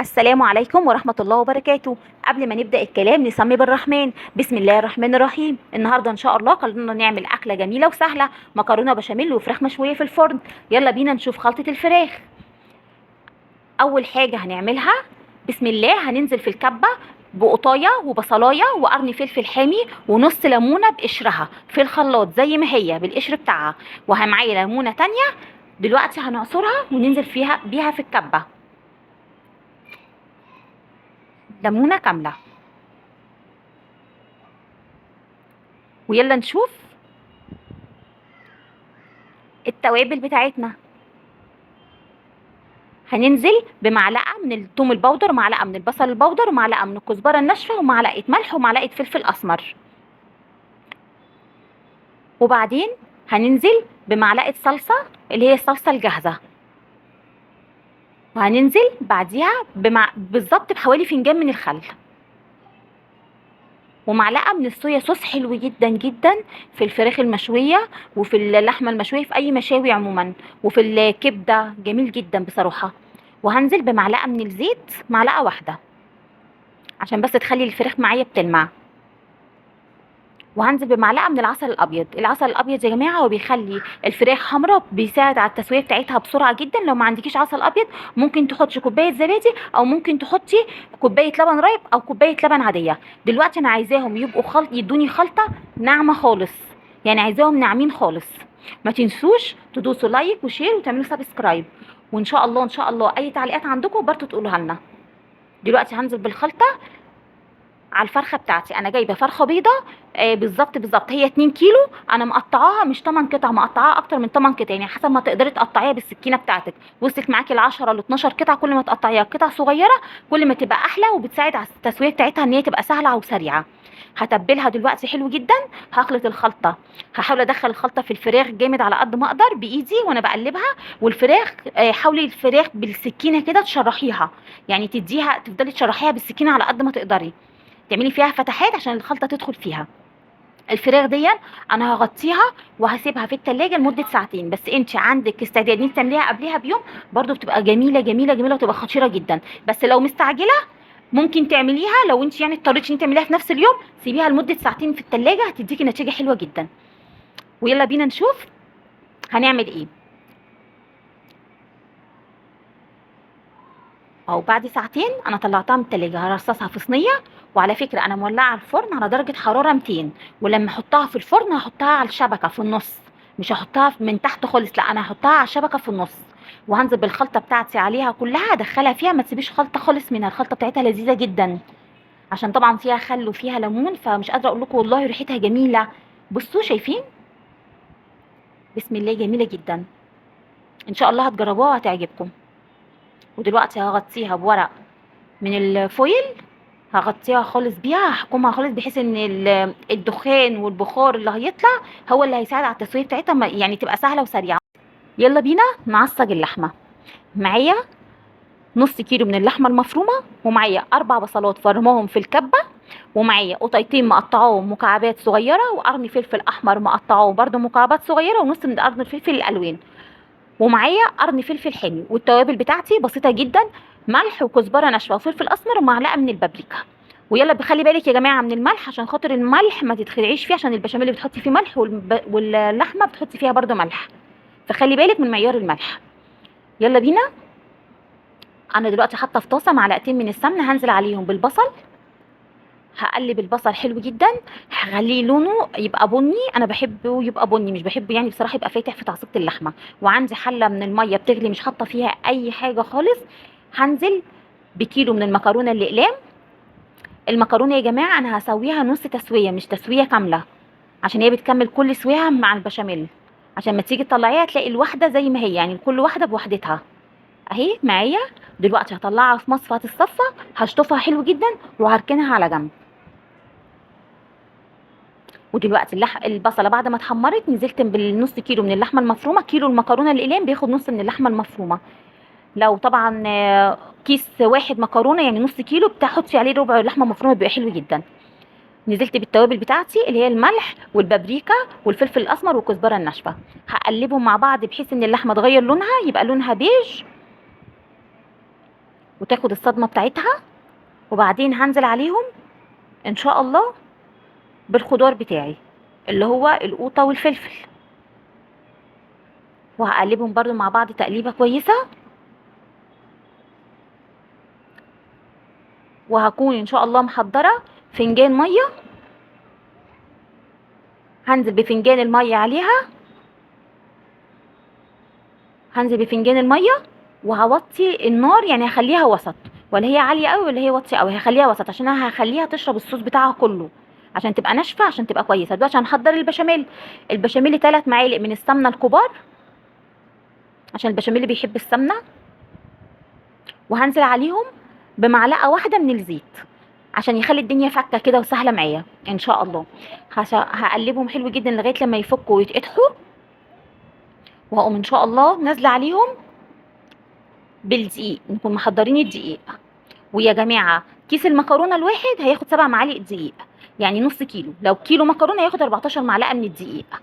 السلام عليكم ورحمة الله وبركاته. قبل ما نبدأ الكلام نسمي بالرحمن. بسم الله الرحمن الرحيم. النهاردة إن شاء الله قررنا نعمل أكلة جميلة وسهلة، مكرونة بشاميل وفراخ مشوية في الفرن. يلا بينا نشوف خلطة الفراخ. أول حاجة هنعملها بسم الله، هننزل في الكبة بقطاية وبصلاية وقرن فلفل حامي ونص ليمونة بقشرها في الخلاط زي ما هي بالقشر بتاعها، ومعايا ليمونة تانية دلوقتي هنعصرها وننزل بيها في الكبة، ليمونة كاملة. ويلا نشوف التوابل بتاعتنا. هننزل بمعلقه من الثوم البودر ومعلقه من البصل البودر ومعلقه من الكزبره الناشفه ومعلقه ملح ومعلقه فلفل اسمر. وبعدين هننزل بمعلقه صلصه اللي هي الصلصه الجاهزه، وهننزل بعديها بالظبط بحوالي فنجان من الخل، ومعلقه من الصويا صوص حلو جدا جدا في الفراخ المشويه وفي اللحمه المشويه في اي مشاوي عموما، وفي الكبده جميل جدا بصراحه. وهنزل بمعلقه من الزيت، معلقه واحده عشان بس تخلي الفراخ معايا بتلمع. وهنزل بمعلقه من العسل الابيض. العسل الابيض يا جماعه هو بيخلي الفراخ حمراء، بيساعد على التسويه بتاعتها بسرعه جدا. لو ما عندكيش عسل ابيض ممكن تحطي كوبايه زبادي، او ممكن تحطي كوبايه لبن رايب او كوبايه لبن عاديه. دلوقتي انا عايزاهم يبقوا يدوني خلطه ناعمه خالص، يعني عايزاهم ناعمين خالص. ما تنسوش تدوسوا لايك وشير وتعملوا سبسكرايب، وان شاء الله ان شاء الله اي تعليقات عندكم برضه تقولوها لنا. دلوقتي هنزل بالخلطه على الفرخه بتاعتي. انا جايبه فرخه بيضه بالظبط هي 2 كيلو. انا مقطعاها مش 8 قطع، مقطعاها اكتر من 8 قطع، يعني حسب ما تقدري تقطعيها بالسكينه بتاعتك. وصلت معاكي ل 10 ل 12 قطعه، كل ما تقطعيها قطع صغيره كل ما تبقى احلى، وبتساعد على التسويه بتاعتها ان هي تبقى سهله وسريعه. هتبلها دلوقتي حلو جدا. هخلط الخلطه، هحاول ادخل الخلطه في الفراخ جامد على قد ما اقدر بايدي وانا بقلبها. والفراخ حاولي الفراخ بالسكينه كده تشرحيها، يعني تفضلي تشرحيها بالسكينه على قد ما تقدري، تعملي فيها فتحات عشان الخلطه تدخل فيها. الفراخ دي انا هغطيها وهسيبها في التلاجة لمده ساعتين. بس انت عندك استعداد ان انت تعمليها قبلها بيوم برضو بتبقى جميله جميله جميله وتبقى خطيره جدا. بس لو مستعجله ممكن تعمليها، لو انت يعني اضطريتي ان تعمليها في نفس اليوم سيبيها لمده ساعتين في التلاجة، هتديكي نتيجه حلوه جدا. ويلا بينا نشوف هنعمل ايه. اهو بعد ساعتين انا طلعتها من التلاجة، هرصصها في صينيه. وعلى فكره انا مولعه الفرن على درجه حراره 200، ولما احطها في الفرن هحطها على الشبكه في النص، مش هحطها من تحت خالص، لا انا هحطها على الشبكه في النص. وهنزل بالخلطه بتاعتي عليها كلها، ادخلها فيها، ما تسيبيش خلطه خالص منها. الخلطه بتاعتها لذيذه جدا عشان طبعا فيها خل وفيها ليمون، فمش قادره اقول لكم والله ريحتها جميله. بصوا شايفين؟ بسم الله جميله جدا. ان شاء الله هتجربوها وهتعجبكم. ودلوقتي هغطيها بورق من الفويل، هغطيها خالص بيها، هحكمها خالص بحيث ان الدخان والبخار اللي هيطلع هو اللي هيساعد على التسويه بتاعتها، يعني تبقى سهله وسريعه. يلا بينا نعصج اللحمه. معايا نص كيلو من اللحمه المفرومه، ومعايا 4 بصلات فرماهم في الكبه، ومعايا قطيتين مقطعاهم مكعبات صغيره، وقرن فلفل احمر مقطعاه برده مكعبات صغيره، ونص من قرن الفلفل الالوان، ومعايا قرن فلفل حامي. والتوابل بتاعتي بسيطه جدا، ملح وكزبره ناشفه وفلفل اسمر ومعلقه من البابريكا. ويلا بخلي بالك يا جماعه من الملح، عشان خاطر الملح ما تتخدعيش فيه، عشان البشاميل اللي بتحطي فيه ملح واللحمه بتحطي فيها برده ملح، فخلي بالك من معيار الملح. يلا بينا. انا دلوقتي حاطه في طاسه معلقتين من السمنه، هنزل عليهم بالبصل. هقلب البصل حلو جدا، هخليه لونه يبقى بني. انا بحبه يبقى بني، مش بحبه يعني بصراحه يبقى فاتح في تعصيبه اللحمه. وعندي حله من الميه بتغلي، مش حاطه فيها اي حاجه خالص. هنزل بكيلو من المكرونه الاقلام. المكرونه يا جماعه انا هسويها نص تسويه مش تسويه كامله، عشان هي بتكمل كل سويها مع البشاميل، عشان ما تيجي تطلعيها تلاقي الواحده زي ما هي، يعني كل واحده بوحدتها. اهي معايا. دلوقتي هطلعها في مصفى الصفه، هشطفها حلو جدا وهركنها على جنب. ودلوقتي البصله بعد ما اتحمرت نزلت بالنص كيلو من اللحمه المفرومه. كيلو المكرونه الاقلام بياخد نص من اللحمه المفرومه. لو طبعا كيس واحد مكرونه يعني نص كيلو بتحطي عليه ربع لحمه مفرومه، بيبقى حلو جدا. نزلت بالتوابل بتاعتي اللي هي الملح والبابريكا والفلفل الاسمر والكزبره الناشفه. هقلبهم مع بعض بحيث ان اللحمه تغير لونها، يبقى لونها بيج. وتاخد الصدمه بتاعتها. وبعدين هنزل عليهم ان شاء الله بالخضار بتاعي اللي هو القوطه والفلفل، وهقلبهم برضو مع بعض تقليبه كويسه. وهكون ان شاء الله محضره فنجان ميه، هنزل بفنجان الميه عليها، هنزل بفنجان الميه وهوطي النار، يعني هخليها وسط، ولا هي عاليه قوي ولا هي واطيه قوي، هخليها وسط عشان انا هخليها تشرب الصوص بتاعها كله، عشان تبقى ناشفه، عشان تبقى كويسه. دلوقتي هنحضر البشاميل. البشاميل 3 معالق من السمنه الكبار، عشان البشاميل بيحب السمنه. وهنزل عليهم بمعلقه واحده من الزيت عشان يخلي الدنيا فكه كده وسهله معايا ان شاء الله. هقلبهم حلو جدا لغايه لما يفكوا ويتقطعوا، وهقوم ان شاء الله نازله عليهم بالدقيق، نكون محضرين الدقيق. ويا جماعه كيس المكرونه الواحد هياخد 7 معالق دقيق، يعني نص كيلو، لو كيلو مكرونه هياخد 14 معلقه من الدقيق.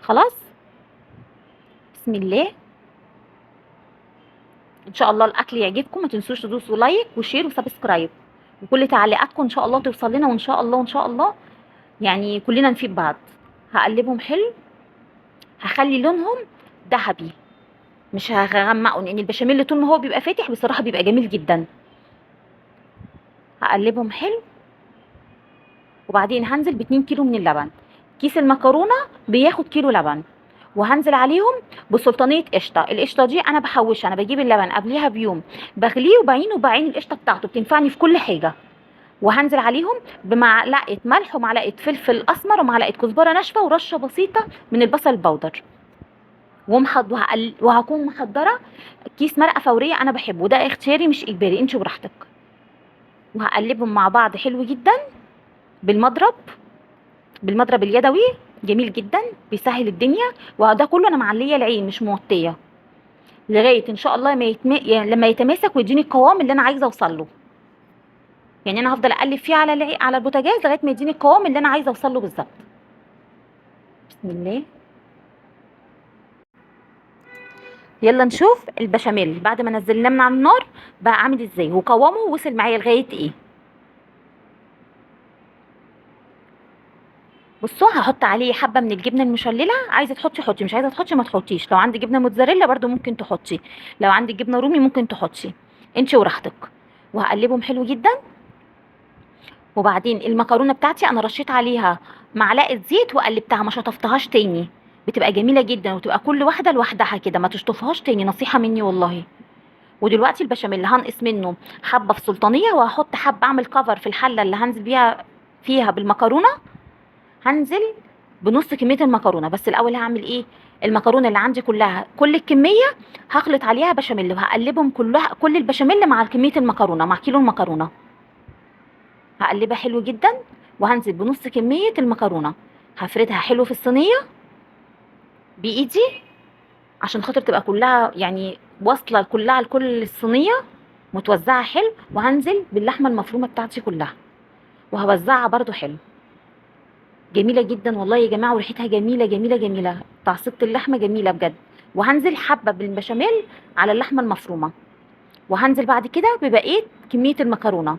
خلاص، بسم الله. ان شاء الله الاكل يعجبكم، ما تنسوش تدوسوا لايك وشير وسبسكرايب، وكل تعليقاتكم ان شاء الله توصل لنا، وان شاء الله وان شاء الله يعني كلنا نفيد بعض. هقلبهم حلو، هخلي لونهم ذهبي، مش هغمقه، لان البشاميل طول ما هو بيبقى فاتح بصراحه بيبقى جميل جدا. هقلبهم حلو، وبعدين هنزل ب2 كيلو من اللبن. كيس المكرونه بياخد كيلو لبن، وهنزل عليهم بسلطانيه قشطه. القشطه دي انا بحوشها، انا بجيب اللبن قبليها بيوم بغليه وبعينه، وبعين القشطه بتاعته بتنفعني في كل حاجه. وهنزل عليهم بمعلقه ملح ومعلقه فلفل اسمر ومعلقه كزبره ناشفه ورشه بسيطه من البصل البودر. وهكون محضره كيس مرقه فوريه انا بحبه، ده اختياري مش اجباري، انت براحتك. وهقلبهم مع بعض حلو جدا بالمضرب، بالمضرب اليدوي، جميل جدا بيسهل الدنيا. وده كله انا معليه العين مش موطيه، لغايه ان شاء الله يعني لما يتماسك ويديني القوام اللي انا عايزه اوصل له. يعني انا هفضل اقلب فيه على البوتاجاز لغايه ما يديني القوام اللي انا عايزه اوصل له بالظبط. بسم الله. يلا نشوف البشاميل بعد ما نزلناه من على النار بقى عامل ازاي، وقوامه وصل معايا لغايه ايه. بصوا، هحط عليه حبه من الجبنه المشلله، عايزه تحطي حطي، مش عايزه تحطي ما تحطيش. لو عندك جبنه موتزاريلا برده ممكن تحطي، لو عندك جبنه رومي ممكن تحطي، انت وراحتك. وهقلبهم حلو جدا. وبعدين المكرونه بتاعتي انا رشيت عليها معلقه زيت وقلبتها، ما شطفتهاش تاني، بتبقى جميله جدا، وتبقى كل واحده لوحدها كده، ما تشطفهاش تاني، نصيحه مني والله. ودلوقتي البشاميل هنقص منه حبه في سلطانيه، وهحط حبه اعمل كفر في الحله اللي هنزل بيها فيها بالمكرونه. هنزل بنص كميه المكرونه، بس الاول هعمل ايه، المكرونه اللي عندي كلها كل الكميه هخلط عليها بشاميل، وهقلبهم كلها كل البشاميل مع كميه المكرونه مع كيلو المكرونه. هقلبها حلو جدا، وهنزل بنص كميه المكرونه، هفردها حلو في الصينيه بايدي عشان خاطر تبقى كلها يعني واصله كلها لكل الصينيه متوزعه حلو. وهنزل باللحمه المفرومه بتاعتي كلها وهوزعها برده حلو، جميله جدا والله يا جماعه، وريحتها جميله جميله جميله، تعصيبه اللحمه جميله بجد. وهنزل حبه بالبشاميل على اللحمه المفرومه، وهنزل بعد كده ببقيه كميه المكرونه،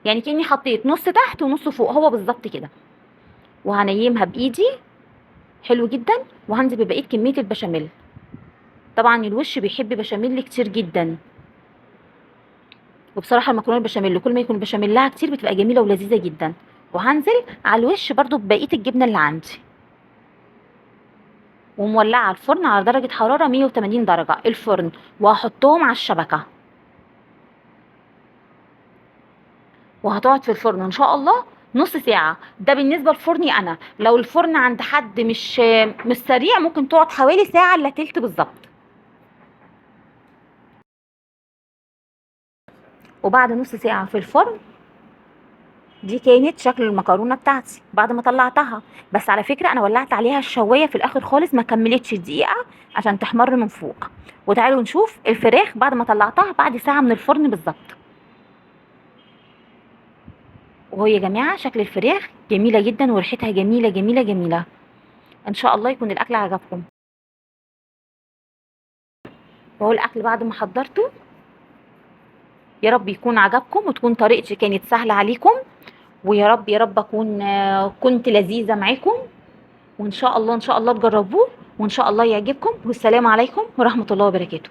يعني كاني حطيت نص تحت ونص فوق، هو بالظبط كده. وهنيمها بايدي حلو جدا، وهنزل ببقيه كميه البشاميل. طبعا الوش بيحب بشاميل كتير جدا، وبصراحه المكرونه البشاميل كل ما يكون بشاميل لها كتير بتبقى جميله ولذيذه جدا. وهنزل على الوش برضو ببقيه الجبنه اللي عندي، ومولعه الفرن على درجه حراره 180 درجه الفرن، وهحطهم على الشبكه، وهتقعد في الفرن ان شاء الله نص ساعه. ده بالنسبه لفرني انا، لو الفرن عند حد مش سريع ممكن تقعد حوالي ساعه الا تلت بالظبط. وبعد نص ساعه في الفرن، دي كانت شكل المكرونه بتاعتي بعد ما طلعتها. بس على فكره انا ولعت عليها الشوايه في الاخر خالص، ما كملتش دقيقه عشان تحمر من فوق. وتعالوا نشوف الفراخ بعد ما طلعتها بعد ساعه من الفرن بالظبط. وهو يا جماعه شكل الفراخ جميله جدا وريحتها جميله جميله جميله. ان شاء الله يكون الاكل عجبكم. وهو الاكل بعد ما حضرته يا رب يكون عجبكم وتكون طريقتي كانت سهلة عليكم، ويا رب يا رب اكون كنت لذيذة معاكم، وان شاء الله ان شاء الله تجربوه وان شاء الله يعجبكم. والسلام عليكم ورحمة الله وبركاته.